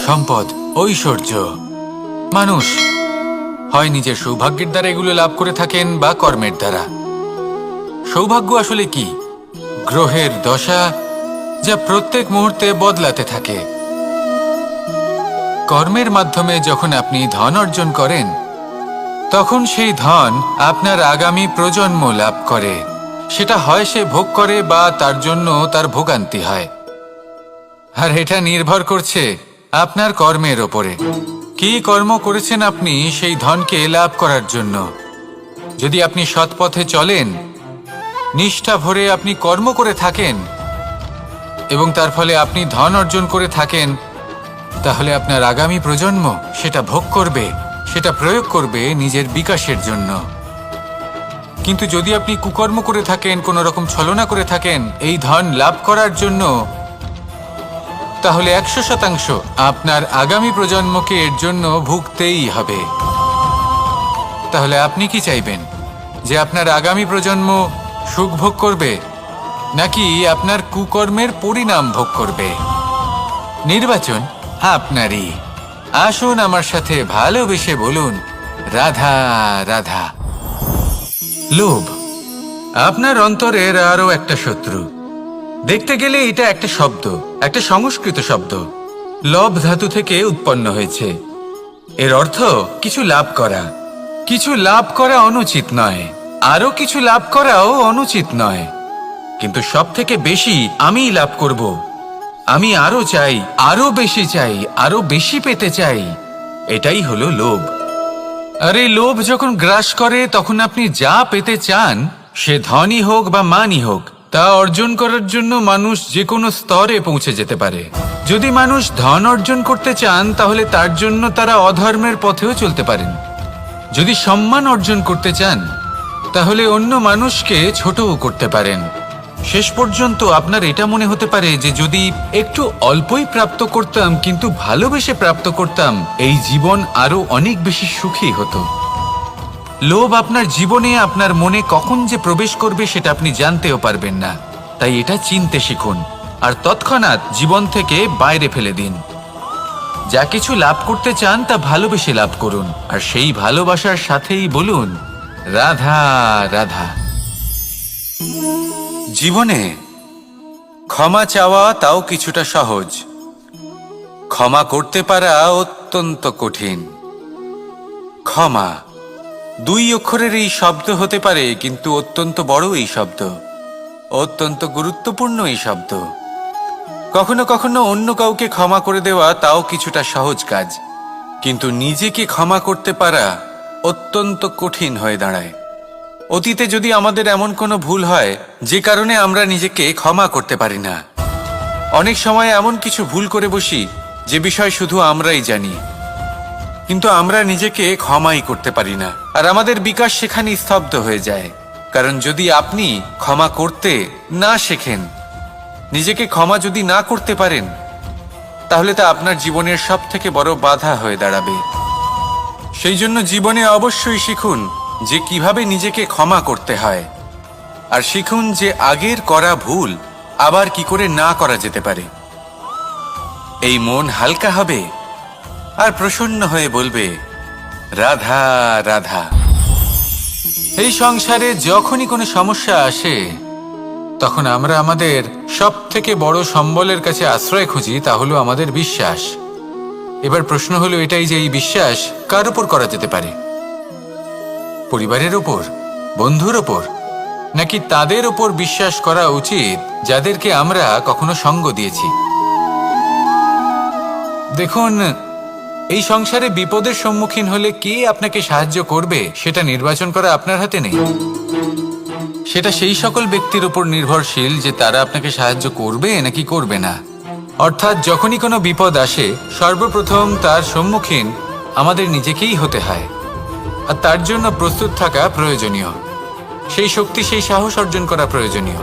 সম্পদ, ঐশ্বর্য। মানুষ হয় নিজের সৌভাগ্যের দ্বারা এগুলো লাভ করে থাকেন বা কর্মের দ্বারা। সৌভাগ্য আসলে কি? গ্রহের দশা, যা প্রত্যেক মুহূর্তে বদলাতে থাকে। কর্মের মাধ্যমে যখন আপনি ধন অর্জন করেন, তখন সেই ধন আপনার আগামী প্রজন্ম লাভ করে। সেটা হয় সে ভোগ করে বা তার জন্য তার ভোগান্তি হয়। আর এটা নির্ভর করছে আপনার কর্মের ওপরে। কি কর্ম করেছেন আপনি সেই ধনকে লাভ করার জন্য। যদি আপনি সৎ পথে চলেন, নিষ্ঠা ভরে আপনি কর্ম করে থাকেন এবং তার ফলে আপনি ধন অর্জন করে থাকেন, তাহলে আপনার আগামী প্রজন্ম সেটা ভোগ করবে, সেটা প্রয়োগ করবে নিজের বিকাশের জন্য। কিন্তু যদি আপনি কুকর্ম করে থাকেন, কোনো রকম ছলনা করে থাকেন এই ধন লাভ করার জন্য, তাহলে 100% আপনার আগামী প্রজন্মকে এর জন্য ভুগতেই হবে। তাহলে আপনি কি চাইবেন? যে আপনার আগামী প্রজন্ম সুখ ভোগ করবে, নাকি আপনার কুকর্মের পরিণাম ভোগ করবে? নির্বাচন আপনারই। আসুন আমার সাথে ভালোবেসে বলুন, রাধা রাধা। লোভ আপনার অন্তরের আরো একটা শত্রু। দেখতে গেলে এটা একটা শব্দ, একটা সংস্কৃত শব্দ। লব ধাতু থেকে উৎপন্ন হয়েছে। এর অর্থ কিছু লাভ করা। কিছু লাভ করা অনুচিত নয়, আরো কিছু লাভ করাও অনুচিত নয়, কিন্তু সব থেকে বেশি আমিই লাভ করব। আমি আরো চাই, আরো বেশি চাই, আরো বেশি পেতে চাই। এটাই হলো লোভ। আর এই লোভ যখন গ্রাস করে, তখন আপনি যা পেতে চান, সে ধনই হোক বা মানই হোক, তা অর্জন করার জন্য মানুষ যে কোনো স্তরে পৌঁছে যেতে পারে। যদি মানুষ ধন অর্জন করতে চান, তাহলে তার জন্য তারা অধর্মের পথেও চলতে পারেন। যদি সম্মান অর্জন করতে চান, তাহলে অন্য মানুষকে ছোটও করতে পারেন। শেষ পর্যন্ত আপনার এটা মনে হতে পারে যে যদি একটু অল্পই প্রাপ্ত করতাম, কিন্তু ভালোবেসে প্রাপ্ত করতাম, এই জীবন আরো অনেক বেশি সুখী হতো। লোভ আপনার জীবনে, আপনার মনে কখন যে প্রবেশ করবে সেটা আপনি জানতেও পারবেন না। তাই এটা চিনতে শিখুন আর তৎক্ষণাৎ জীবন থেকে বাইরে ফেলে দিন। যা কিছু লাভ করতে চান তা ভালোবেসে লাভ করুন, আর সেই ভালোবাসার সাথেই বলুন, রাধা রাধা। জীবনে ক্ষমা চাওয়া তাও কিছুটা সহজ, ক্ষমা করতে পারা অত্যন্ত কঠিন। ক্ষমা 2 অক্ষরের এই শব্দ হতে পারে, কিন্তু অত্যন্ত বড় এই শব্দ, অত্যন্ত গুরুত্বপূর্ণ এই শব্দ। কখনো কখনো অন্য কাউকে ক্ষমা করে দেওয়া তাও কিছুটা সহজ কাজ, কিন্তু নিজেকে ক্ষমা করতে পারা অত্যন্ত কঠিন হয়ে দাঁড়ায়। অতীতে যদি আমাদের এমন কোনো ভুল হয় যে কারণে আমরা নিজেকে ক্ষমা করতে পারি না, অনেক সময় এমন কিছু ভুল করে বসি যে বিষয় শুধু আমরাই জানি, কিন্তু আমরা নিজেকে ক্ষমাই করতে পারি না। আর আমাদের বিকাশ সেখানে স্তব্ধ হয়ে যায়। কারণ যদি আপনি ক্ষমা করতে না শেখেন, নিজেকে ক্ষমা যদি না করতে পারেন, তাহলে তা আপনার জীবনের সব থেকে বড় বাধা হয়ে দাঁড়াবে। সেই জন্য জীবনে অবশ্যই শিখুন যে কিভাবে নিজেকে ক্ষমা করতে হয়, আর শিখুন যে আগের করা ভুল আবার কি করে না করা যেতে পারে। এই মন হালকা হবে আর প্রসন্ন হয়ে বলবে, রাধা রাধা। এই সংসারে যখনই কোনো সমস্যা আসে, তখন আমরা আমাদের সব থেকে বড় সম্বলের কাছে আশ্রয় খুঁজি, তা হলো আমাদের বিশ্বাস। এবার প্রশ্ন হলো এটাই যে এই বিশ্বাস কার উপর করা যেতে পারে? পরিবারের ওপর, বন্ধুর ওপর, নাকি তাদের ওপর বিশ্বাস করা উচিত যাদেরকে আমরা কখনো সঙ্গ দিয়েছি? দেখুন, এই সংসারে বিপদের সম্মুখীন হলে কে আপনাকে সাহায্য করবে সেটা নির্বাচন করা আপনার হাতে নেই। সেটা সেই সকল ব্যক্তির উপর নির্ভরশীল যে তারা আপনাকে সাহায্য করবে নাকি করবে না। অর্থাৎ যখনই কোনো বিপদ আসে, সর্বপ্রথম তার সম্মুখীন আমাদের নিজেকেই হতে হয়, আর তার জন্য প্রস্তুত থাকা প্রয়োজনীয়। সেই শক্তি, সেই সাহস অর্জন করা প্রয়োজনীয়।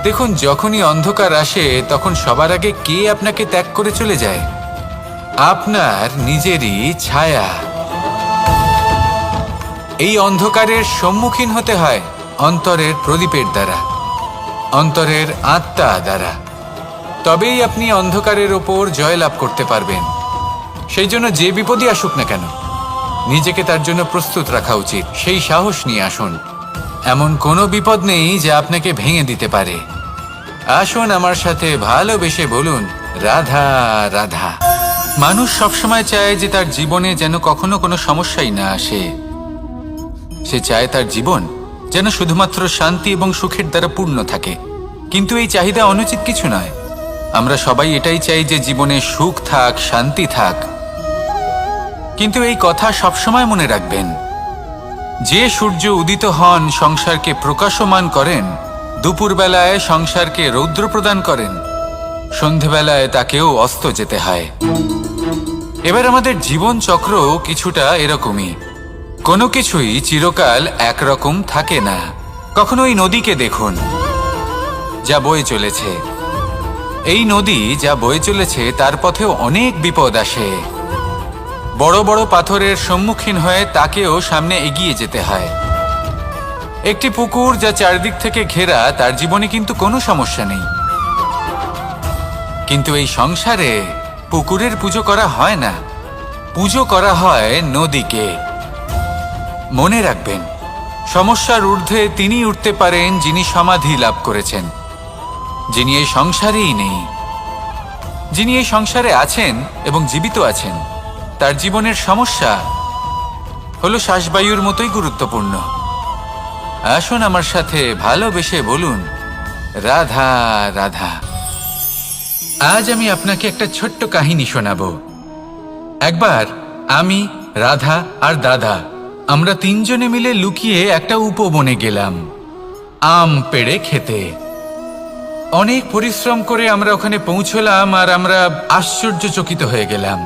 দেখুন, যখনই অন্ধকার আসে, তখন সবার আগে কে আপনাকে ত্যাগ করে চলে যায়? আপনার নিজেরই ছায়া। এই অন্ধকারের সম্মুখীন হতে হয় অন্তরের প্রদীপের দ্বারা, অন্তরের আত্মা দ্বারা। তবেই আপনি অন্ধকারের ওপর জয়লাভ করতে পারবেন। সেই জন্য যে বিপদই আসুক না কেন, নিজেকে তার জন্য প্রস্তুত রাখা উচিত। সেই সাহস নিয়ে আসুন। এমন কোনো বিপদ নেই যা আপনাকে ভেঙে দিতে পারে। আসুন আমার সাথে ভালোবেসে বলুন, রাধা রাধা। মানুষ সবসময় চায় যে তার জীবনে যেন কখনো কোনো সমস্যাই না আসে। সে চায় তার জীবন যেন শুধুমাত্র শান্তি এবং সুখের দ্বারা পূর্ণ থাকে। কিন্তু এই চাহিদা অনুচিত কিছু নয়। আমরা সবাই এটাই চাই যে জীবনে সুখ থাক, শান্তি থাক। কিন্তু এই কথা সবসময় মনে রাখবেন, যে সূর্য উদিত হন সংসারকে প্রকাশমান করেন, দুপুরবেলায় সংসারকে রৌদ্র প্রদান করেন, সন্ধেবেলায় তাকেও অস্ত যেতে হয়। এবার আমাদের জীবন চক্র কিছুটা এরকমই। কোনো কিছুই চিরকাল একরকম থাকে না। কখনো এই নদীকে দেখুন যা বয়ে চলেছে। এই নদী যা বয়ে চলেছে তার পথেও অনেক বিপদ আসে। বড় বড় পাথরের সম্মুখীন হয়ে তাকেও সামনে এগিয়ে যেতে হয়। একটি পুকুর যা চারদিক থেকে ঘেরা, তার জীবনে কিন্তু কোনো সমস্যা নেই। কিন্তু এই সংসারে পুকুরের পুজো করা হয় না, পুজো করা হয় নদীকে। মনে রাখবেন, সমস্যার ঊর্ধ্বে তিনি উঠতে পারেন যিনি সমাধি লাভ করেছেন, যিনি এই সংসারেই নেই। যিনি এই সংসারে আছেন এবং জীবিত আছেন, তার জীবনের সমস্যা হলো শ্বাসবায়ুর মতোই গুরুত্বপূর্ণ। আসুন আমার সাথে ভালোবেসে বলুন, রাধা রাধা। আজ আমি আপনাকে একটা ছোট্ট কাহিনী শোনাবো। একবার আমি, রাধা আর দাদা, আমরা তিনজনে মিলে লুকিয়ে একটা উপবনে গেলাম আম পেড়ে খেতে। অনেক পরিশ্রম করে আমরা ওখানে পৌঁছলাম আর আমরা আশ্চর্যচকিত হয়ে গেলাম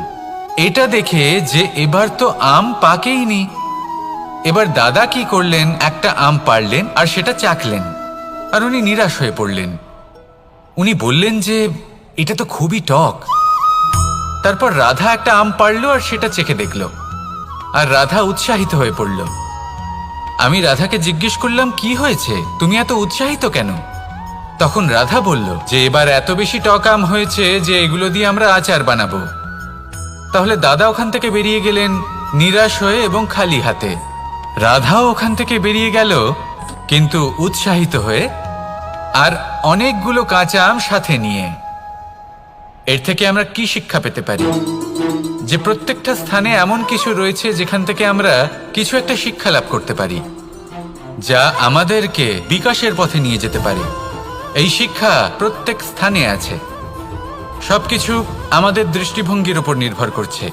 এটা দেখে যে এবার তো আম পাকেইনি। এবার দাদা কি করলেন, একটা আম পাড়লেন আর সেটা চাখলেন, আর উনি নিরাশ হয়ে পড়লেন। উনি বললেন যে এটা তো খুবই টক। তারপর রাধা একটা আম পাড়লো আর সেটা চেখে দেখলো, আর রাধা উৎসাহিত হয়ে পড়ল। আমি রাধাকে জিজ্ঞেস করলাম, কি হয়েছে, তুমি এত উৎসাহিত কেন? তখন রাধা বলল যে এবার এত বেশি টক আম হয়েছে যে এগুলো দিয়ে আমরা আচার বানাবো। তাহলে দাদা ওখান থেকে বেরিয়ে গেলেন নিরাশ হয়ে এবং খালি হাতে। রাধাও ওখান থেকে বেরিয়ে গেল কিন্তু উৎসাহিত হয়ে, আর অনেকগুলো কাঁচা আম সাথে নিয়ে। এর থেকে আমরা কি শিক্ষা পেতে পারি? যে প্রত্যেকটা স্থানে এমন কিছু রয়েছে যেখান থেকে আমরা কিছু একটা শিক্ষা লাভ করতে পারি, যা আমাদেরকে বিকাশের পথে নিয়ে যেতে পারে। এই শিক্ষা প্রত্যেক স্থানে আছে। সবকিছু আমাদের দৃষ্টিভঙ্গির উপর নির্ভর করছে।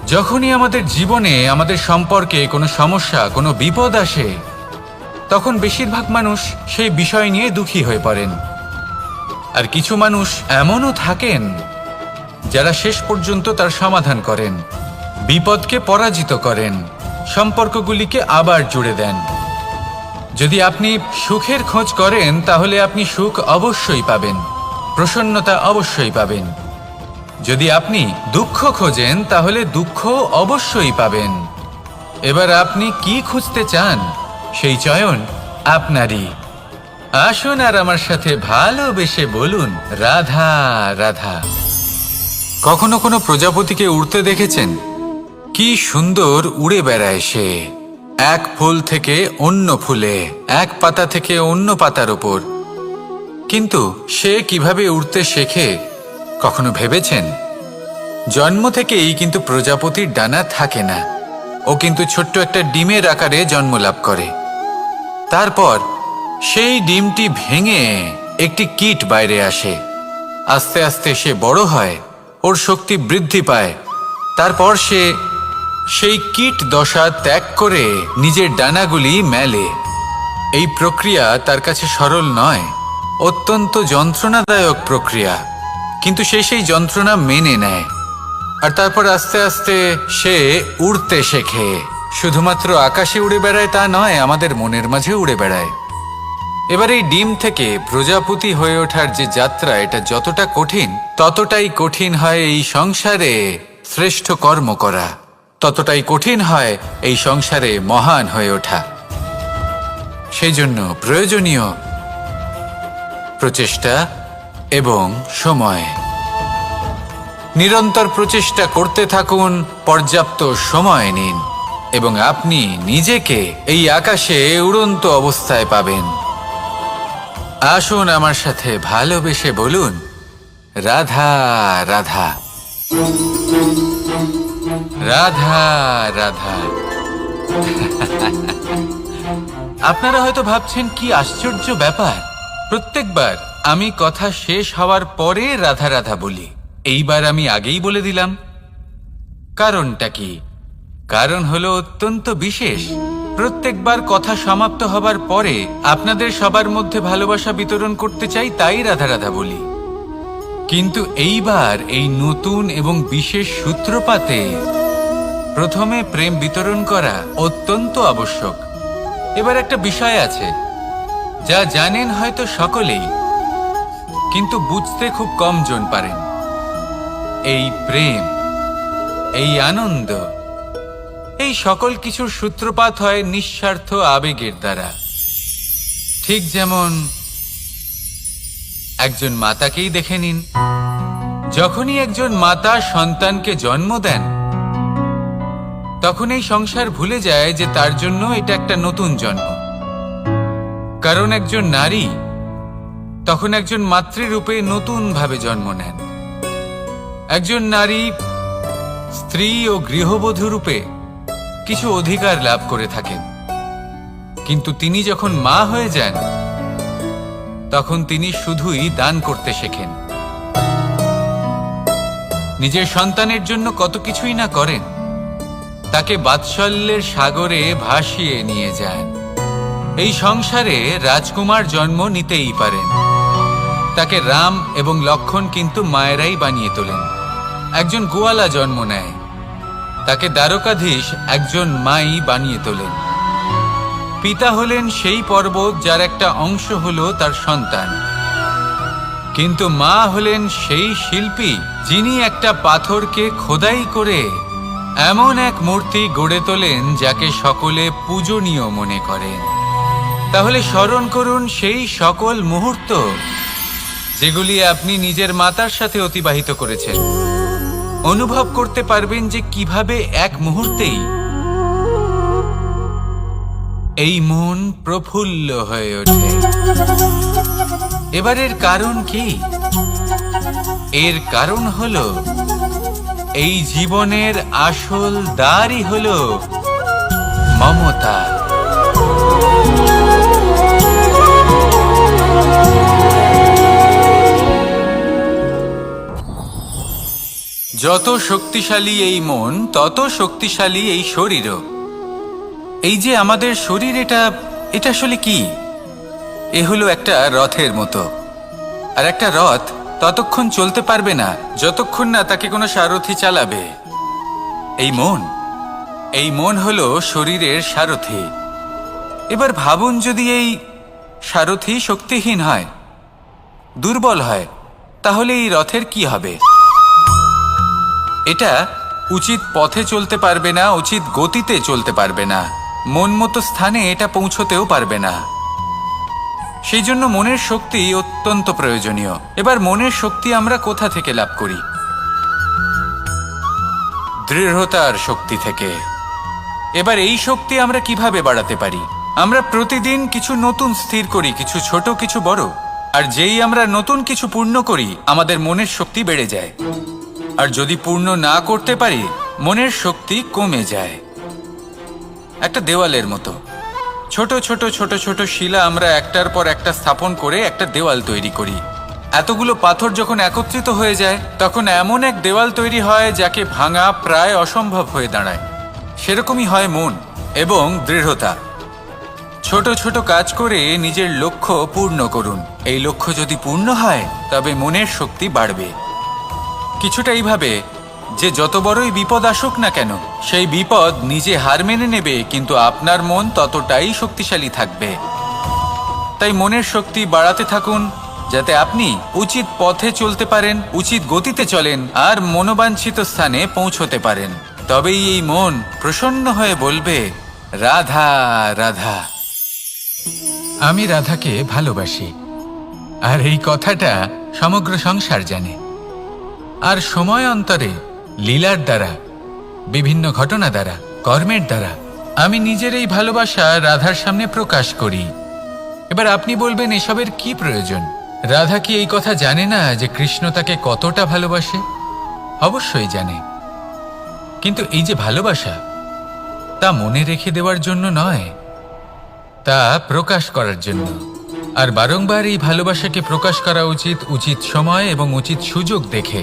যখনই আমাদের জীবনে, আমাদের সম্পর্কে কোনো সমস্যা, কোনো বিপদ আসে, তখন বেশিরভাগ মানুষ সেই বিষয় নিয়ে দুঃখী হয়ে পড়েন। আর কিছু মানুষ এমনও থাকেন যারা শেষ পর্যন্ত তার সমাধান করেন, বিপদকে পরাজিত করেন, সম্পর্কগুলিকে আবার জুড়ে দেন। যদি আপনি সুখের খোঁজ করেন তাহলে আপনি সুখ অবশ্যই পাবেন, প্রসন্নতা অবশ্যই পাবেন। যদি আপনি দুঃখ খোঁজেন তাহলে দুঃখ অবশ্যই পাবেন। এবার আপনি কি খুঁজতে চান, সেই চয়ন আপনারই। আসুন আর আমার সাথে ভালোবেসে বলুন, রাধা রাধা। কখনো কোনো প্রজাপতিকে উড়তে দেখেছেন? কি সুন্দর উড়ে বেড়ায় সে, এক ফুল থেকে অন্য ফুলে, এক পাতা থেকে অন্য পাতার ওপর। কিন্তু সে কিভাবে উড়তে শেখে কখনো ভেবেছেন? জন্ম থেকেই কিন্তু প্রজাপতির ডানা থাকে না। ও কিন্তু ছোট্ট একটা ডিমের আকারে জন্ম লাভ করে। তারপর সেই ডিমটি ভেঙে একটি কীট বাইরে আসে। আস্তে আস্তে সে বড় হয়, ওর শক্তি বৃদ্ধি পায়। তারপর সে সেই কীট দশা ত্যাগ করে নিজের ডানাগুলি মেলে। এই প্রক্রিয়া তার কাছে সরল নয়, অত্যন্ত যন্ত্রণাদায়ক প্রক্রিয়া, কিন্তু সে সেই যন্ত্রণা মেনে নেয়। আর তারপর আস্তে আস্তে সে উড়তে শেখে। শুধুমাত্র আকাশে উড়ে বেড়ায় তা নয়, আমাদের মনের মাঝে উড়ে বেড়ায়। এবার এই ডিম থেকে প্রজাপতি হয়ে ওঠার যে যাত্রা, এটা যতটা কঠিন, ততটাই কঠিন হয় এই সংসারে শ্রেষ্ঠ কর্ম করা, ততটাই কঠিন হয় এই সংসারে মহান হয়ে ওঠা। সেই জন্য প্রয়োজনীয় প্রচেষ্টা এবং সময়। নিরন্তর প্রচেষ্টা করতে থাকুন, পর্যাপ্ত সময় নিন এবং আপনি নিজেকে এই আকাশে উড়ন্ত অবস্থায় পাবেন। আসুন আমার সাথে ভালোবেসে বলুন, রাধা রাধা, রাধা রাধা। আপনারা হয়তো ভাবছেন কি আশ্চর্য ব্যাপার, প্রত্যেকবার আমি কথা শেষ হওয়ার পরে রাধা রাধা বলি। এইবার আমি আগেই বলে দিলাম। কারণটা কি? কারণ হলো অত্যন্ত বিশেষ। প্রত্যেকবার কথা সমাপ্ত হবার পরে আপনাদের সবার মধ্যে ভালোবাসা বিতরণ করতে চাই, তাই রাধা রাধা বলি। কিন্তু এইবার এই নতুন এবং বিশেষ সূত্রপাতে প্রথমে প্রেম বিতরণ করা অত্যন্ত আবশ্যক। এবার একটা বিষয় আছে যা জানেন হয়তো সকলেই, কিন্তু বুঝতে খুব কম জন পারেন। এই প্রেম, এই আনন্দ, এই সকল কিছুর সূত্রপাত হয় নিঃস্বার্থ আবেগের দ্বারা। ঠিক যেমন একজন মাতাকেই দেখে নিন। যখনই একজন মাতা সন্তানকে জন্ম দেন, তখন এই সংসার ভুলে যায় যে তার জন্য এটা একটা নতুন জন্ম। কারণ একজন নারী তখন একজন মাতৃরূপে নতুন ভাবে জন্ম নেন। একজন নারী স্ত্রী ও গৃহবধূ রূপে কিছু অধিকার লাভ করে থাকেন, কিন্তু তিনি যখন মা হয়ে যান তখন তিনি শুধুই দান করতে শেখেন। নিজের সন্তানের জন্য কত কিছুই না করেন, তাকে বাৎসল্যের সাগরে ভাসিয়ে নিয়ে যান। এই সংসারে রাজকুমার জন্ম নিতেই পারেন, তাকে রাম এবং লক্ষণ কিন্তু মায়েরাই বানিয়ে তোলেন। একজন গোয়ালা জন্ম নেয়, তাকে দ্বারকাধীশ একজন মাই বানিয়ে তোলেন। পিতা হলেন সেই পর্বত যার একটা অংশ হলো তার সন্তান, কিন্তু মা হলেন সেই শিল্পী যিনি একটা পাথরকে খোদাই করে এমন এক মূর্তি গড়ে তোলেন যাকে সকলে পূজনীয় মনে করেন। তাহলে স্মরণ করুন সেই সকল মুহূর্ত যেগুলি আপনি নিজের মাতার সাথে অতিবাহিত করেছেন। অনুভব করতে পারবেন যে কিভাবে এক মুহূর্তেই এই মন প্রফুল্ল হয়ে ওঠে। এবারের কারণ কি? এর কারণ হলো এই জীবনের আসল দ্বারই হলো মমতা। যত শক্তিশালী এই মন, তত শক্তিশালী এই শরীরও। এই যে আমাদের শরীর, এটা আসলে কি? এ হলো একটা রথের মতো। আর একটা রথ ততক্ষণ চলতে পারবে না যতক্ষণ না তাকে কোনো সারথি চালাবে। এই মন হলো শরীরের সারথি। এবার ভাবুন, যদি এই সারথি শক্তিহীন হয়, দুর্বল হয়, তাহলে এই রথের কি হবে? এটা উচিত পথে চলতে পারবে না, উচিত গতিতে চলতে পারবে না, মন মতো স্থানে এটা পৌঁছতেও পারবে না। সেই জন্য মনের শক্তি অত্যন্ত প্রয়োজনীয়। এবার মনের শক্তি আমরা কোথা থেকে লাভ করি? দৃঢ়তার শক্তি থেকে। এবার এই শক্তি আমরা কিভাবে বাড়াতে পারি? আমরা প্রতিদিন কিছু নতুন স্থির করি, কিছু ছোট কিছু বড়। আর যেই আমরা নতুন কিছু পূর্ণ করি, আমাদের মনের শক্তি বেড়ে যায়। আর যদি পূর্ণ না করতে পারি, মনের শক্তি কমে যায়। একটা দেওয়ালের মতো ছোট ছোট ছোট ছোট শিলা আমরা একটার পর একটা স্থাপন করে একটা দেওয়াল তৈরি করি। এতগুলো পাথর যখন একত্রিত হয়ে যায়, তখন এমন এক দেওয়াল তৈরি হয় যাকে ভাঙা প্রায় অসম্ভব হয়ে দাঁড়ায়। সেরকমই হয় মন এবং দৃঢ়তা। ছোট ছোট কাজ করে নিজের লক্ষ্য পূর্ণ করুন। এই লক্ষ্য যদি পূর্ণ হয়, তবে মনের শক্তি বাড়বে। কিছুটা এইভাবে যে যত বড়ই বিপদ আসুক না কেন, সেই বিপদ নিজে হার মেনে নেবে, কিন্তু আপনার মন ততটাই শক্তিশালী থাকবে। তাই মনের শক্তি বাড়াতে থাকুন, যাতে আপনি উচিত পথে চলতে পারেন, উচিত গতিতে চলেন আর মনোবাঞ্ছিত স্থানে পৌঁছতে পারেন। তবেই এই মন প্রসন্ন হয়ে বলবে, রাধা রাধা। আমি রাধাকে ভালোবাসি। আর এই কথাটা সমগ্র সংসার জানে। আর সময় অন্তরে লীলার দ্বারা, বিভিন্ন ঘটনা দ্বারা, কর্মের দ্বারা আমি নিজের এই ভালোবাসা রাধার সামনে প্রকাশ করি। এবার আপনি বলবেন, এসবের কি প্রয়োজন? রাধা কি এই কথা জানে না যে কৃষ্ণ তাকে কতটা ভালোবাসে? অবশ্যই জানে, কিন্তু এই যে ভালোবাসা, তা মনে রেখে দেওয়ার জন্য নয়, তা প্রকাশ করার জন্য। আর বারংবার এই ভালোবাসাকে প্রকাশ করা উচিত, উচিত সময় এবং উচিত সুযোগ দেখে।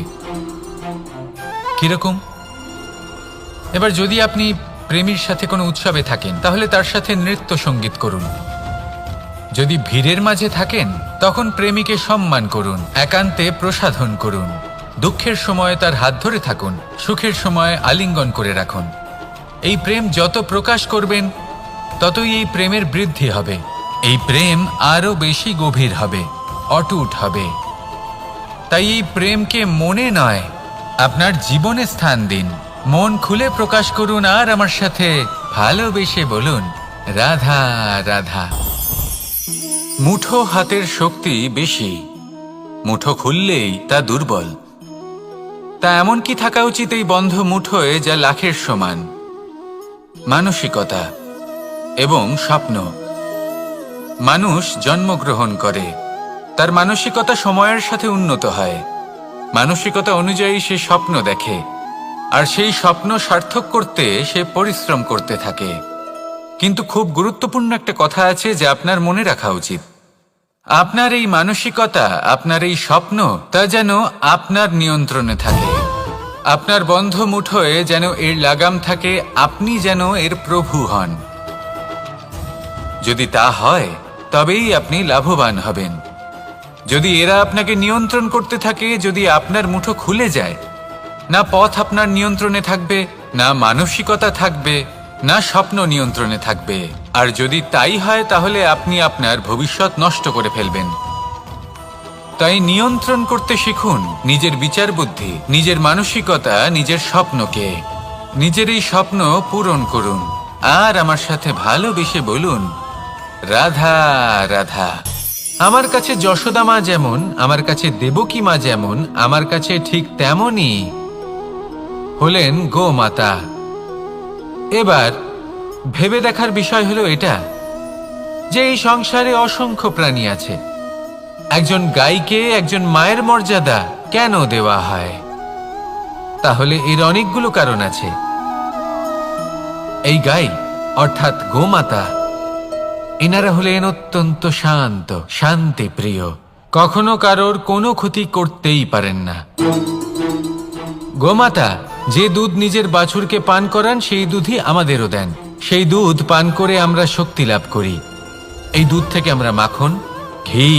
কিরকম? এবার যদি আপনি প্রেমীর সাথে কোনো উৎসবে থাকেন, তাহলে তার সাথে নৃত্য সঙ্গীত করুন। যদি ভিড়ের মাঝে থাকেন, তখন প্রেমীকে সম্মান করুন, একান্তে প্রসাধন করুন। দুঃখের সময় তার হাত ধরে থাকুন, সুখের সময় আলিঙ্গন করে রাখুন। এই প্রেম যত প্রকাশ করবেন, ততই এই প্রেমের বৃদ্ধি হবে। এই প্রেম আরো বেশি গভীর হবে, অটুট হবে। তাই এই প্রেমকে মনে নয়, আপনার জীবনে স্থান দিন। মন খুলে প্রকাশ করুন আর আমার সাথে ভালোবেসে বলুন, রাধা রাধা। মুঠো হাতের শক্তি বেশি, মুঠো খুললেই তা দুর্বল। তা এমন কি থাকা উচিত এই বন্ধ মুঠোয়, যা লাখের সমান? মানসিকতা এবং স্বপ্ন। মানুষ জন্মগ্রহণ করে, তার মানসিকতা সময়ের সাথে উন্নত হয়। মানসিকতা অনুযায়ী সে স্বপ্ন দেখে, আর সেই স্বপ্ন সার্থক করতে সে পরিশ্রম করতে থাকে। কিন্তু খুব গুরুত্বপূর্ণ একটা কথা আছে যা আপনার মনে রাখা উচিত। আপনার এই মানসিকতা, আপনার এই স্বপ্ন, তা যেন আপনার নিয়ন্ত্রণে থাকে। আপনার বন্ধ মুঠোয় যেন এর লাগাম থাকে, আপনি যেন এর প্রভু হন। যদি তা হয়, তবেই আপনি লাভবান হবেন। যদি এরা আপনাকে নিয়ন্ত্রণ করতে থাকে, যদি আপনার মুঠো খুলে যায়, না পথ আপনার নিয়ন্ত্রণে থাকবে, না মানসিকতা থাকবে, না স্বপ্ন নিয়ন্ত্রণে থাকবে। আর যদি তাই হয়, তাহলে আপনি আপনার ভবিষ্যৎ নষ্ট করে ফেলবেন। তাই নিয়ন্ত্রণ করতে শিখুন নিজের বিচার বুদ্ধি, নিজের মানসিকতা, নিজের স্বপ্নকে। নিজের এই স্বপ্ন পূরণ করুন আর আমার সাথে ভালোবেসে বলুন, রাধা রাধা। আমার কাছে যশোদা মা যেমন, আমার কাছে দেবকী মা যেমন, আমার কাছে ঠিক তেমনই হলেন গোমাতা। এবার ভেবে দেখার বিষয় হলো এটা, যে এই সংসারে অসংখ্য প্রাণী আছে। একজন গাইকে একজন মায়ের মর্যাদা কেন দেওয়া হয়? তাহলে এর অনেকগুলো কারণ আছে। এই গাই অর্থাৎ গোমাতা, এনারা হলেন অত্যন্ত শান্ত, শান্তিপ্রিয়, কখনো কারোর কোনো ক্ষতি করতেই পারেন না। গোমাতা যে দুধ নিজের বাছুরকে পান করান, সেই দুধই আমাদেরও দেন। সেই দুধ পান করে আমরা শক্তি লাভ করি। এই দুধ থেকে আমরা মাখন, ঘি,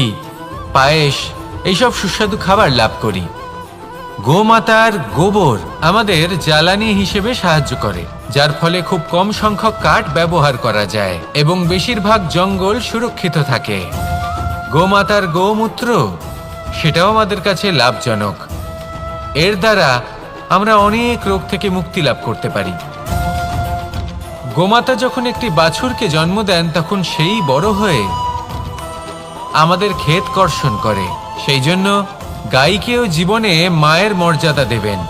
পায়েস, এইসব সুস্বাদু খাবার লাভ করি। গোমাতার গোবর আমাদের জ্বালানি হিসেবে সাহায্য করে, যার ফলে খুব কম সংখ্যক কাঠ ব্যবহার করা যায় এবং বেশিরভাগ জঙ্গল সুরক্ষিত থাকে। গোমাতার গোমূত্র, সেটাও আমাদের কাছে লাভজনক। এর দ্বারা আমরা অনেক রোগ থেকে মুক্তি লাভ করতে পারি। গোমাতা যখন একটি বাছুরকে জন্ম দেন, তখন সেই বড় হয়ে আমাদের ক্ষেত কর্ষণ করে। সেই জন্য গাইকেও জীবনে মায়ের মর্যাদা দেবেন।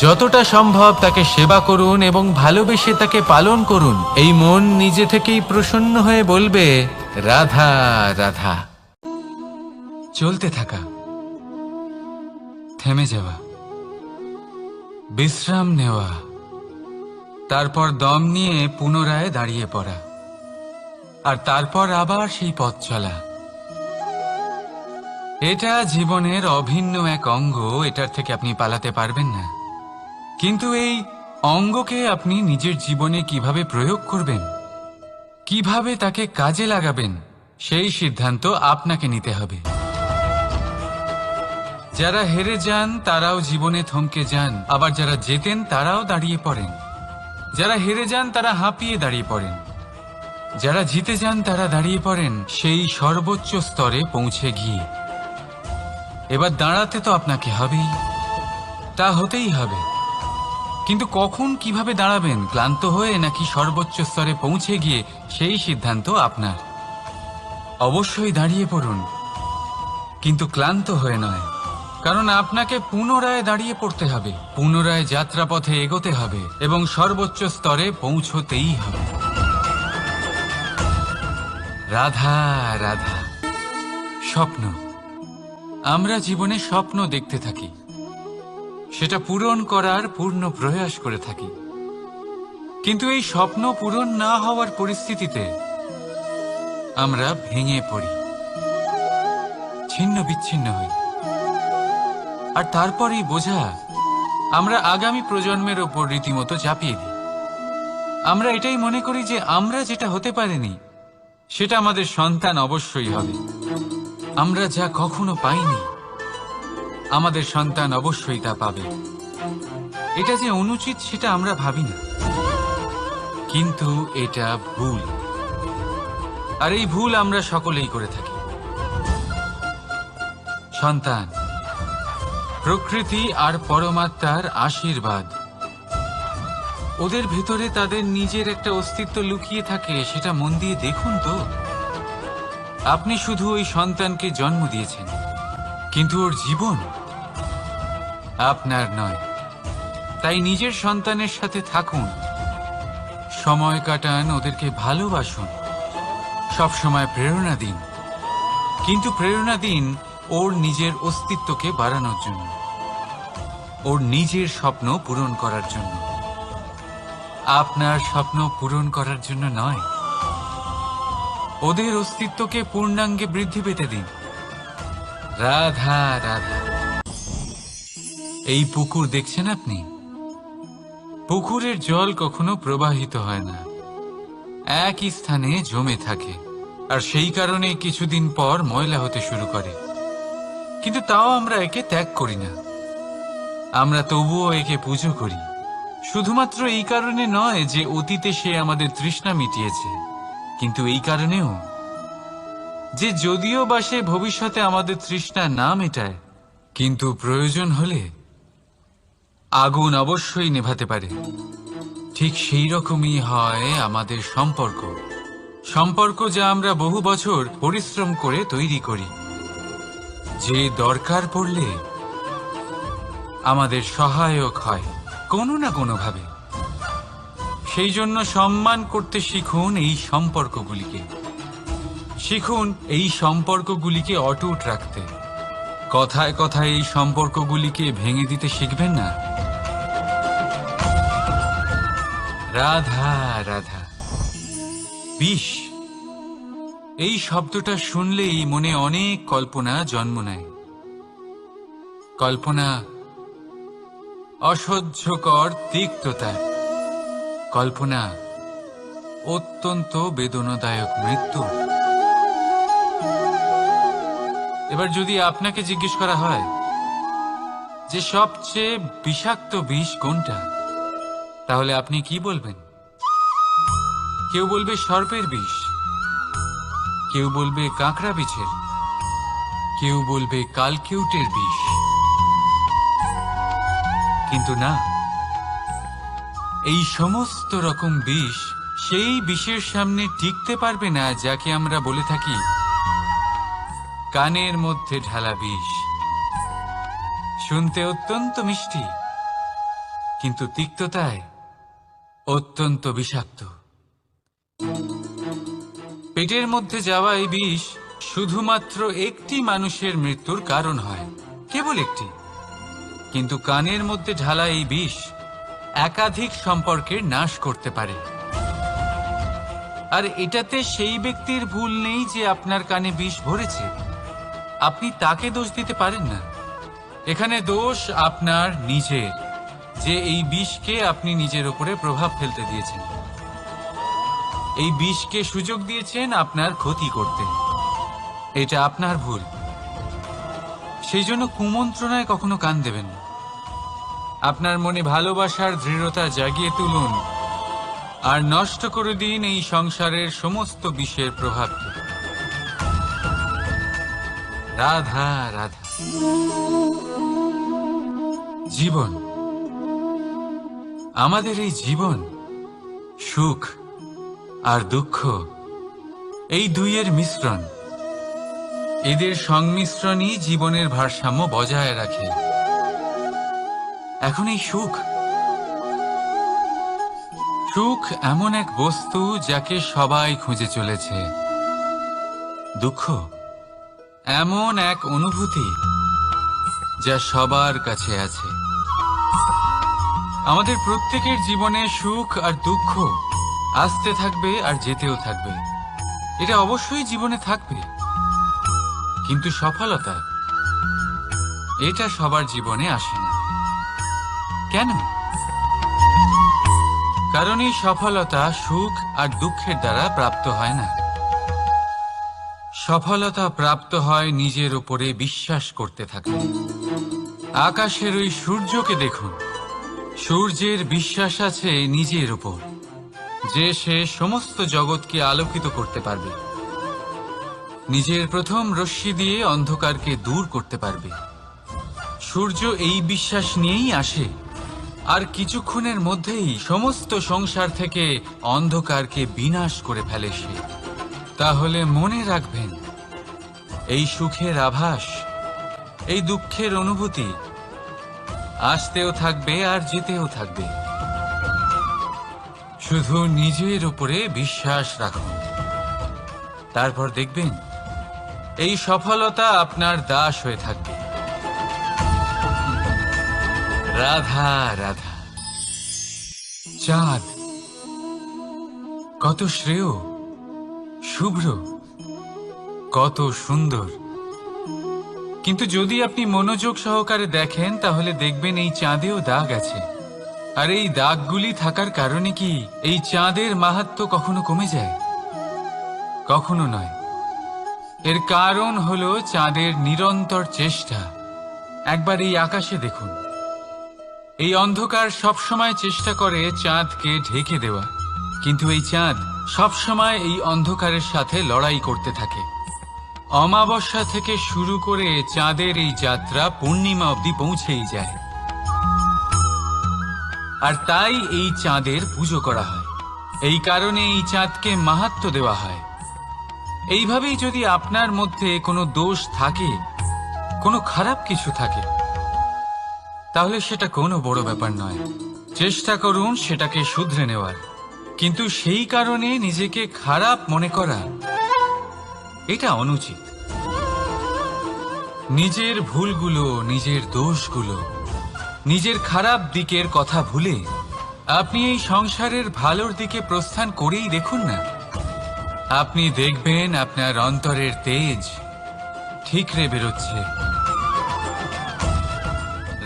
যতটা সম্ভব তাকে সেবা করুন এবং ভালোবেসে তাকে পালন করুন। এই মন নিজে থেকেই প্রসন্ন হয়ে বলবে, রাধা রাধা। চলতে থাকা, থেমে যাওয়া, বিশ্রাম নেওয়া, তারপর দম নিয়ে পুনরায় দাঁড়িয়ে পড়া, আর তারপর আবার সেই পথ চলা। এটা জীবনের অভিন্ন এক অঙ্গ, এটার থেকে আপনি পালাতে পারবেন না। কিন্তু এই অঙ্গকে আপনি নিজের জীবনে কিভাবে প্রয়োগ করবেন, কিভাবে তাকে কাজে লাগাবেন, সেই সিদ্ধান্ত আপনাকে নিতে হবে। যারা হেরে যান তারাও জীবনে থমকে যান, আবার যারা জেতেন তারাও দাঁড়িয়ে পড়েন। যারা হেরে যান তারা হাঁপিয়ে দাঁড়িয়ে পড়েন, যারা জিতে যান তারা দাঁড়িয়ে পড়েন সেই সর্বোচ্চ স্তরে পৌঁছে গিয়ে। এবার দাঁড়াতে তো আপনাকে হবেই, তা হতেই হবে। কিন্তু কখন, কিভাবে দাঁড়াবেন, ক্লান্ত হয়ে নাকি সর্বোচ্চ স্তরে পৌঁছে গিয়ে, সেই সিদ্ধান্ত আপনার। অবশ্যই দাঁড়িয়ে পড়ুন, কিন্তু ক্লান্ত হয়ে নয়, কারণ আপনাকে পুনরায় দাঁড়িয়ে পড়তে হবে, পুনরায় যাত্রাপথে এগোতে হবে এবং সর্বোচ্চ স্তরে পৌঁছতেই হবে। রাধা রাধা। স্বপ্ন, আমরা জীবনে স্বপ্ন দেখতে থাকি, সেটা পূরণ করার পূর্ণ প্রয়াস করে থাকি, কিন্তু এই স্বপ্ন পূরণ না হওয়ার পরিস্থিতিতে আমরা ভেঙে পড়ি, ছিন্ন বিচ্ছিন্ন হই। আর তারপরেই বোঝা আমরা আগামী প্রজন্মের ওপর রীতিমতো চাপিয়ে দিই। আমরা এটাই মনে করি যে আমরা যেটা হতে পারিনি সেটা আমাদের সন্তান অবশ্যই হবে। আমরা যা কখনো পাইনি আমাদের সন্তান অবশ্যই তা পাবে। এটা যে অনুচিত সেটা আমরা ভাবি না, কিন্তু এটা ভুল। আর এই ভুল আমরা সকলেই করে থাকি। সন্তান প্রকৃতি আর পরমাত্মার আশীর্বাদ। ওদের ভেতরে তাদের নিজের একটা অস্তিত্ব লুকিয়ে থাকে, সেটা মন দিয়ে দেখুন তো। আপনি শুধু ওই সন্তানকে জন্ম দিয়েছেন, কিন্তু ওর জীবন আপনার নয়। তাই নিজের সন্তানের সাথে থাকুন, সময় কাটান, ওদেরকে ভালোবাসুন, সবসময় প্রেরণা দিন, কিন্তু প্রেরণা দিন ওর নিজের অস্তিত্বকে বাড়ানোর জন্য, ওর নিজের স্বপ্ন পূরণ করার জন্য, আপনার স্বপ্ন পূরণ করার জন্য নয়। ওদের অস্তিত্বকে পূর্ণাঙ্গে বৃদ্ধি পেতে দিন। রাধা রাধা। এই পুকুর দেখছেন আপনি? পুকুরের জল কখনো প্রবাহিত হয় না, একই স্থানে জমে থাকে, আর সেই কারণে কিছুদিন পর ময়লা হতে শুরু করে। কিন্তু তাও আমরা একে ত্যাগ করি না, আমরা তবুও একে পুজো করি। শুধুমাত্র এই কারণে নয় যে অতীতে সে আমাদের তৃষ্ণা মিটিয়েছে, কিন্তু এই কারণেও যে যদিও বা সে ভবিষ্যতে আমাদের তৃষ্ণা না মেটায়, কিন্তু প্রয়োজন হলে আগুন অবশ্যই নেভাতে পারে। ঠিক সেই রকমই হয় আমাদের সম্পর্ক, সম্পর্ক যা আমরা বহু বছর পরিশ্রম করে তৈরি করি, যে দরকার পড়লে আমাদের সহায়ক হয় কোনো না কোনোভাবে। সেই জন্য সম্মান করতে শিখুন এই সম্পর্কগুলিকে, শিখুন এই সম্পর্কগুলিকে অটুট রাখতে। কথায় কথায় এই সম্পর্কগুলিকে ভেঙে দিতে শিখবেন না। রাধা রাধা। বিষ, এই শব্দটা শুনলেই মনে অনেক কল্পনা জন্ম নেয়। কল্পনা অসহ্যকর তিক্ততা, কল্পনা অত্যন্ত বেদনাদায়ক মৃত্যু। এবার যদি আপনাকে জিজ্ঞেস করা হয় যে সবচেয়ে বিষাক্ত বিষ কোনটা, তাহলে আপনি কি বলবেন? কেউ বলবে সর্পের বিষ, কেউ বলবে কাঁকড়া বিছের, কেউ বলবে কালকিউটের বিষ। কিন্তু না, এই সমস্ত রকম বিষ সেই বিষের সামনে টিকতে পারবে না যাকে আমরা বলে থাকি কানের মধ্যে ঢালা বিষ। শুনতে অত্যন্ত মিষ্টি, কিন্তু তিক্ততায় অত্যন্ত বিষাক্ত। পেটের মধ্যে যাওয়া এই বিষ শুধুমাত্র একটি মানুষের মৃত্যুর কারণ হয়, কেবল একটি। কিন্তু কানের মধ্যে ঢালা এই বিষ একাধিক সম্পর্কের নাশ করতে পারে। আর এটাতে সেই ব্যক্তির ভুল নেই যে আপনার কানে বিষ ভরেছে, আপনি তাকে দোষ দিতে পারেন না। এখানে দোষ আপনার নিজের, যে এই বিষকে আপনি নিজের উপরে প্রভাব ফেলতে দিয়েছেন, এই বিষকে সুযোগ দিয়েছেন আপনার ক্ষতি করতে। এটা আপনার ভুল। সেই জন্য কুমন্ত্রণায় কখনো কান দেবেন না। আপনার মনে ভালোবাসার দৃঢ়তা জাগিয়ে তুলুন আর নষ্ট করে দিন এই সংসারের সমস্ত বিষের প্রভাবকে। রাধা রাধা। জীবন, আমাদের এই জীবন সুখ আর দুঃখ, এই দুইয়ের মিশ্রণ। এদের সংমিশ্রণই জীবনের ভারসাম্য বজায় রাখে। এখন এই সুখ সুখ এমন এক বস্তু যাকে সবাই খুঁজে চলেছে। দুঃখ এমন এক অনুভূতি যা সবার কাছে আছে। আমাদের প্রত্যেকের জীবনে সুখ আর দুঃখ আসতে থাকবে আর যেতেও থাকবে। এটা অবশ্যই জীবনে থাকবে, কিন্তু সফলতা এটা সবার জীবনে আসে না। কেন? কারণ এই সফলতা সুখ আর দুঃখের দ্বারা প্রাপ্ত হয় না। সফলতা প্রাপ্ত হয় নিজের উপরে বিশ্বাস করতে থাকলে। আকাশের ওই সূর্যকে দেখুন, সূর্যের বিশ্বাস আছে নিজের উপর যে সে সমস্ত জগৎকে আলোকিত করতে পারবে, নিজের প্রথম রশ্মি দিয়ে অন্ধকারকে দূর করতে পারবে। সূর্য এই বিশ্বাস নিয়েই আসে, আর কিছুক্ষণের মধ্যেই সমস্ত সংসার থেকে অন্ধকারকে বিনাশ করে ফেলে সে। তাহলে মনে রাখবেন, এই সুখের আভাস, এই দুঃখের অনুভূতি আসতেও থাকবে আর যেতেও থাকবে। শুধু নিজের উপরে বিশ্বাস রাখুন, তারপর দেখবেন এই সফলতা আপনার দাস হয়ে থাকবে। রাধা রাধা। চাঁদ কত শ্রেয়, শুভ্র, কত সুন্দর, কিন্তু যদি আপনি মনোযোগ সহকারে দেখেন তাহলে দেখবেন এই চাঁদেও দাগ আছে। আর এই দাগগুলি থাকার কারণে কি এই চাঁদের মাহাত্ম্য কখনো কমে যায়? কখনো নয়। এর কারণ হলো চাঁদের নিরন্তর চেষ্টা। একবার এই আকাশে দেখুন, এই অন্ধকার সবসময় চেষ্টা করে চাঁদকে ঢেকে দেওয়া, কিন্তু এই চাঁদ সবসময় এই অন্ধকারের সাথে লড়াই করতে থাকে। অমাবস্যা থেকে শুরু করে চাঁদের এই যাত্রা পূর্ণিমা অবধি পৌঁছেই যায়। আর তাই এই চাঁদের পুজো করা হয়, এই কারণে এই চাঁদকে মাহাত্ম্য দেওয়া হয়। এইভাবেই যদি আপনার মধ্যে কোনো দোষ থাকে, কোনো খারাপ কিছু থাকে, তাহলে সেটা কোনো বড় ব্যাপার নয়। চেষ্টা করুন সেটাকে শুধরে নেওয়ার, কিন্তু সেই কারণে নিজেকে খারাপ মনে করা এটা অনুচিত। নিজের ভুলগুলো, নিজের দোষগুলো, নিজের খারাপ দিকের কথা ভুলে আপনি এই সংসারের ভালোর দিকে প্রস্থান করেই দেখুন না। আপনি দেখবেন আপনার অন্তরের তেজ ঠিকরে বেরোচ্ছে।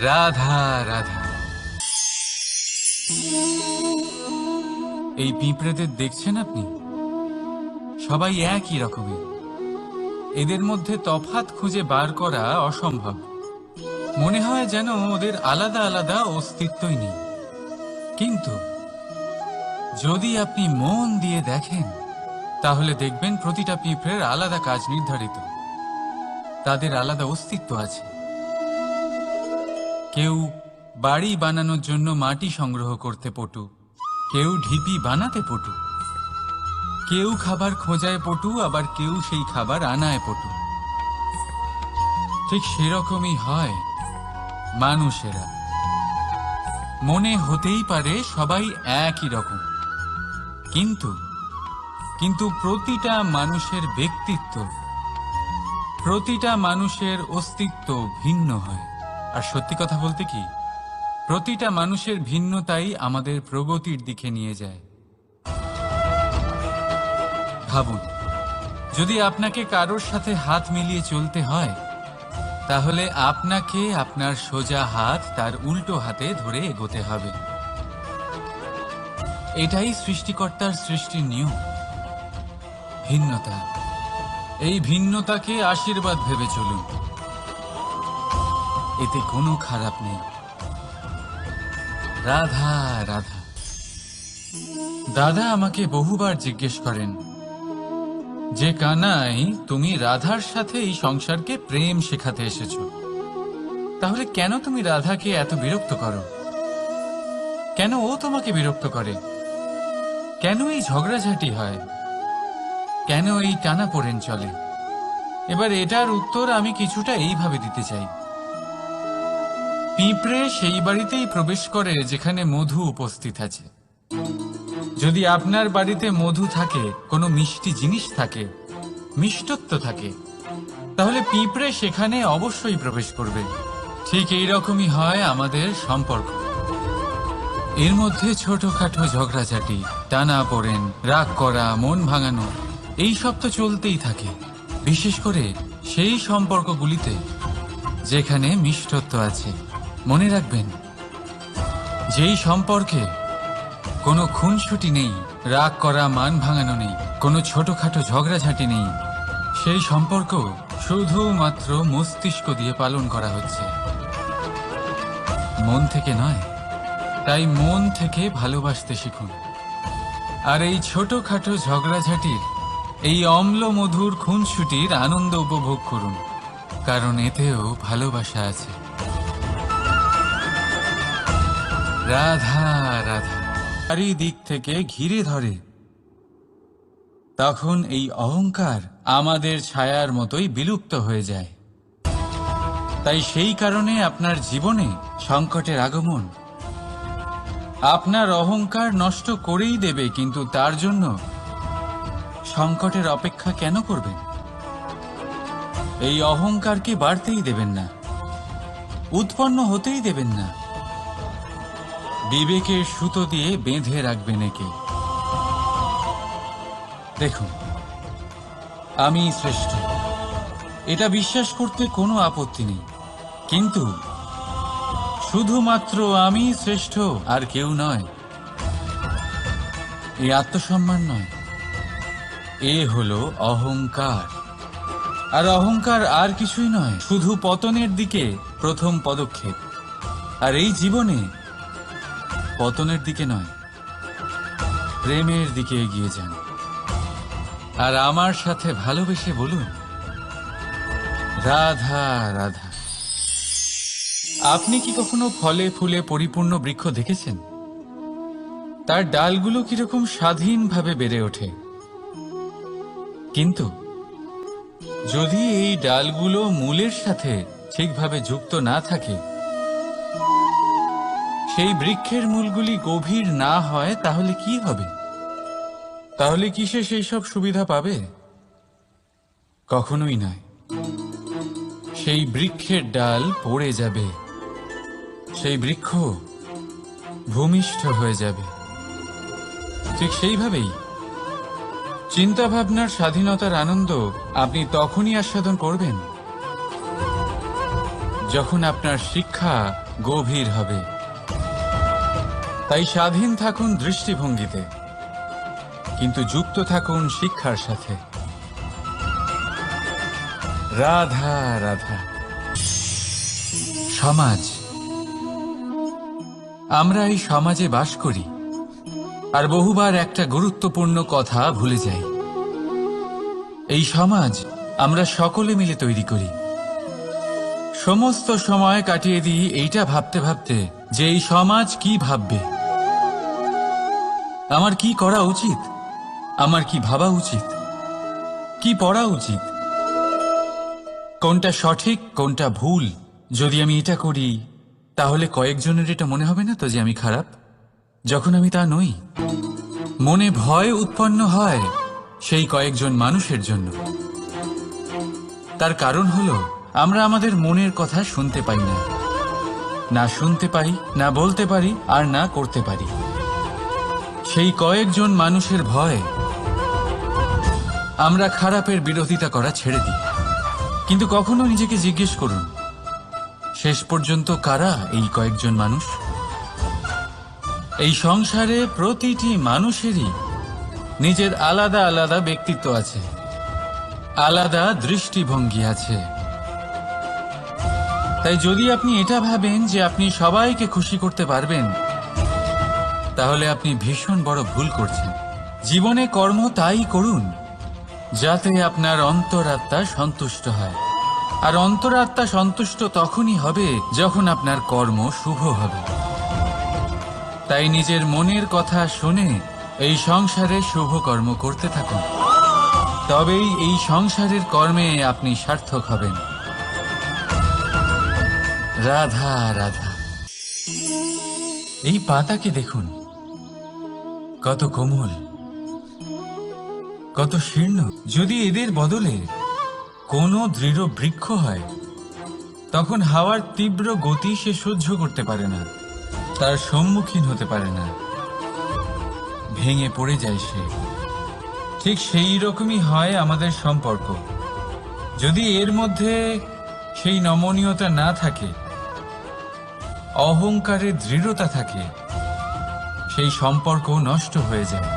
রাধা রাধা। এই পিঁপড়েদের দেখছেন আপনি? সবাই একই রকমের। এদের মধ্যে তফাৎ খুঁজে বার করা অসম্ভব। মনে হয় যেন ওদের আলাদা আলাদা অস্তিত্বই নেই। কিন্তু যদি আপনি মন দিয়ে দেখেন তাহলে দেখবেন প্রতিটা পিঁপড়ের আলাদা কাজ নির্ধারিত, তাদের আলাদা অস্তিত্ব আছে। কেউ বাড়ি বানানোর জন্য মাটি সংগ্রহ করতে পটু, কেউ ঢিপি বানাতে পটু, কেউ খাবার খোঁজায় পটু, আবার কেউ সেই খাবার আনায় পটু। ঠিক সেরকমই হয় মানুষেরা। মনে হতেই পারে সবাই একই রকম, কিন্তু প্রতিটা মানুষের ব্যক্তিত্ব, প্রতিটা মানুষের অস্তিত্ব ভিন্ন হয়। আর সত্যি কথা বলতে কি, প্রতিটা মানুষের ভিন্নতাই আমাদের প্রগতির দিকে নিয়ে যায়। ভাবুন, যদি আপনাকে কারোর সাথে হাত মিলিয়ে চলতে হয়, তাহলে আপনাকে আপনার সোজা হাত তার উল্টো হাতে ধরে এগোতে হবে। এটাই সৃষ্টিকর্তার সৃষ্টির নিয়ম। ভিন্নতা, এই ভিন্নতাকে আশীর্বাদ ভেবে চলুন, এতে কোনো খারাপ নেই। রাধা রাধা। দাদা আমাকে বহুবার জিজ্ঞেস করেন যে কানাই, তুমি রাধার সাথে এই সংসারকে প্রেম শেখাতে এসেছো, তাহলে কেন তুমি রাধাকে এত বিরক্ত করো? কেন ও তোমাকে বিরক্ত করে? কেন এই ঝগড়াঝাটি হয়? কেন এই টানাপোড়েন চলে? এবার এটার উত্তর আমি কিছুটা এইভাবে দিতে চাই। পিঁপড়ে সেই বাড়িতেই প্রবেশ করে যেখানে মধু উপস্থিত আছে। যদি আপনার বাড়িতে মধু থাকে, কোনো মিষ্টি জিনিস থাকে, মিষ্টত্ব থাকে, তাহলে পিঁপড়ে সেখানে অবশ্যই প্রবেশ করবে। ঠিক এই রকমই হয় আমাদের সম্পর্ক। এর মধ্যে ছোটখাটো ঝগড়াঝাটি, টানাপোড়েন, রাগ করা, মন ভাঙানো, এই সব তো চলতেই থাকে, বিশেষ করে সেই সম্পর্কগুলিতে যেখানে মিষ্টত্ব আছে। মনে রাখবেন, যেই সম্পর্কে কোনো খুনসুটি নেই, রাগ করা, মান ভাঙানো নেই, কোনো ছোটখাটো ঝগড়াঝাটি নেই, সেই সম্পর্ক শুধুমাত্র মস্তিষ্ক দিয়ে পালন করা হচ্ছে, মন থেকে নয়। তাই মন থেকে ভালোবাসতে শিখুন। আর এই ছোটখাটো ঝগড়াঝাটির, এই অম্ল মধুর খুনসুটির আনন্দ উপভোগ করুন, কারণ এতেও ভালোবাসা আছে। রাধা রাধা চারিদিক থেকে ঘিরে ধরে, তখন এই অহংকার আমাদের ছায়ার মতোই বিলুপ্ত হয়ে যায়। তাই সেই কারণে আপনার জীবনে সংকটের আগমন আপনার অহংকার নষ্ট করেই দেবে, কিন্তু তার জন্য সংকটের অপেক্ষা কেন করবেন? এই অহংকারকে বাড়তেই দেবেন না, উৎপন্ন হতেই দেবেন না। বিবেকের সুতো দিয়ে বেঁধে রাখবেন একে। দেখুন, আমি শ্রেষ্ঠ, এটা বিশ্বাস করতে কোনো আপত্তি নেই, কিন্তু শুধুমাত্র আমি শ্রেষ্ঠ, আর কেউ নয়। এই আত্মসম্মান নয়, এ হলো অহংকার। আর অহংকার আর কিছুই নয়, শুধু পতনের দিকে প্রথম পদক্ষেপ। আর এই জীবনে পতনের দিকে নয়, প্রেমের দিকে এগিয়ে যান। আর আমার সাথে ভালোবেসে বলুন, রাধা রাধা। আপনি কি কখনো ফলে ফুলে পরিপূর্ণ বৃক্ষ দেখেছেন? তার ডালগুলো কিরকম স্বাধীনভাবে বেড়ে ওঠে, কিন্তু যদি এই ডালগুলো মূলের সাথে ঠিকভাবে যুক্ত না থাকে, সেই বৃক্ষের মূলগুলি গভীর না হয়, তাহলে কি হবে? তাহলে কি সে সেই সব সুবিধা পাবে? কখনোই নয়। সেই বৃক্ষের ডাল পড়ে যাবে, সেই বৃক্ষ ভূমিষ্ঠ হয়ে যাবে। ঠিক সেইভাবেই চিন্তা ভাবনার স্বাধীনতার আনন্দ আপনি তখনই আস্বাদন করবেন যখন আপনার শিক্ষা গভীর হবে। তাই স্বাধীন থাকুন দৃষ্টিভঙ্গিতে, কিন্তু যুক্ত থাকুন শিক্ষার সাথে। রাধা রাধা। সমাজ, আমরা এই সমাজে বাস করি, আর বহুবার একটা গুরুত্বপূর্ণ কথা ভুলে যাই। এই সমাজ আমরা সকলে মিলে তৈরি করি। সমস্ত সময় কাটিয়ে দিই এইটা ভাবতে ভাবতে যে এই সমাজ কি ভাববে, আমার কি করা উচিত, আমার কি ভাবা উচিত, কি পড়া উচিত, কোনটা সঠিক কোনটা ভুল। যদি আমি এটা করি, তাহলে কয়েকজনের এটা মনে হবে না তো যে আমি খারাপ, যখন আমি তা নই। মনে ভয় উৎপন্ন হয় সেই কয়েকজন মানুষের জন্য। তার কারণ হলো, আমরা আমাদের মনের কথা শুনতে পাই না, না শুনতে পাই, না বলতে পারি, আর না করতে পারি। সেই কয়েকজন মানুষের ভয় আমরা খারাপের বিরোধিতা করা ছেড়ে দিই। কিন্তু কখনো নিজেকে জিজ্ঞেস করুন, শেষ পর্যন্ত কারা এই কয়েকজন মানুষ? এই সংসারে প্রতিটি মানুষেরই নিজের আলাদা আলাদা ব্যক্তিত্ব আছে, আলাদা দৃষ্টিভঙ্গি আছে। তাই যদি আপনি এটা ভাবেন যে আপনি সবাইকে খুশি করতে পারবেন, তাহলে আপনি ভীষণ বড় ভুল করছেন। জীবনে কর্ম তাই করুন যাতে আপনার অন্তরাত্মা সন্তুষ্ট হয়। আর অন্তরাত্মা সন্তুষ্ট তখনই হবে যখন আপনার কর্ম শুভ হবে। তাই নিজের মনের কথা শুনে এই সংসারে শুভ কর্ম করতে থাকুন। তবেই এই সংসারের কর্মে আপনি সার্থক হবেন। রাধা রাধা। এই পাতাকে দেখুন, কত কোমল, কত শীর্ণ। যদি এদের বদলে কোনো দৃঢ় বৃক্ষ হয়, তখন হাওয়ার তীব্র গতি সে সহ্য করতে পারে না, তার সম্মুখীন হতে পারে না, ভেঙে পড়ে যায় সে। ঠিক সেই রকমই হয় আমাদের সম্পর্ক। যদি এর মধ্যে সেই নমনীয়তা না থাকে, অহংকারের দৃঢ়তা থাকে, সেই সম্পর্ক নষ্ট হয়ে যায়।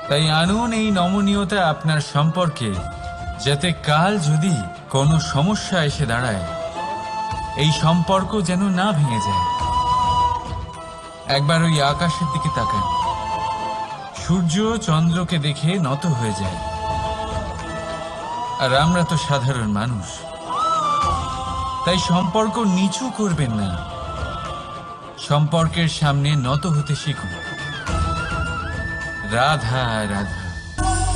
তাই আনুন এই নমনীয়তা আপনার সম্পর্কে, যাতে কাল যদি কোনো সমস্যা এসে দাঁড়ায়, এই সম্পর্ক যেন না ভেঙে যায়। একবার ওই আকাশের দিকে তাকান, সূর্য চন্দ্রকে দেখে নত হয়ে যায়, আর আমরা তো সাধারণ মানুষ। তাই সম্পর্ক নিচু করবেন না, সম্পর্কের সামনে নত হতে শিখুন। রাধা রাধা।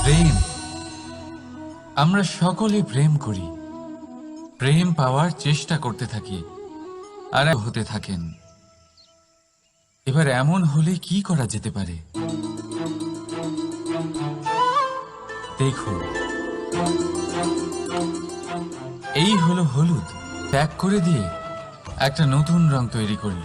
প্রেম, আমরা সকলে প্রেম করি, প্রেম পাওয়ার চেষ্টা করতে থাকি, আর হতে থাকেন। এবার এমন হলে কি করা যেতে পারে? দেখুন, এই হলো হলুদ, প্যাক করে দিয়ে একটা নতুন রং তৈরি করল।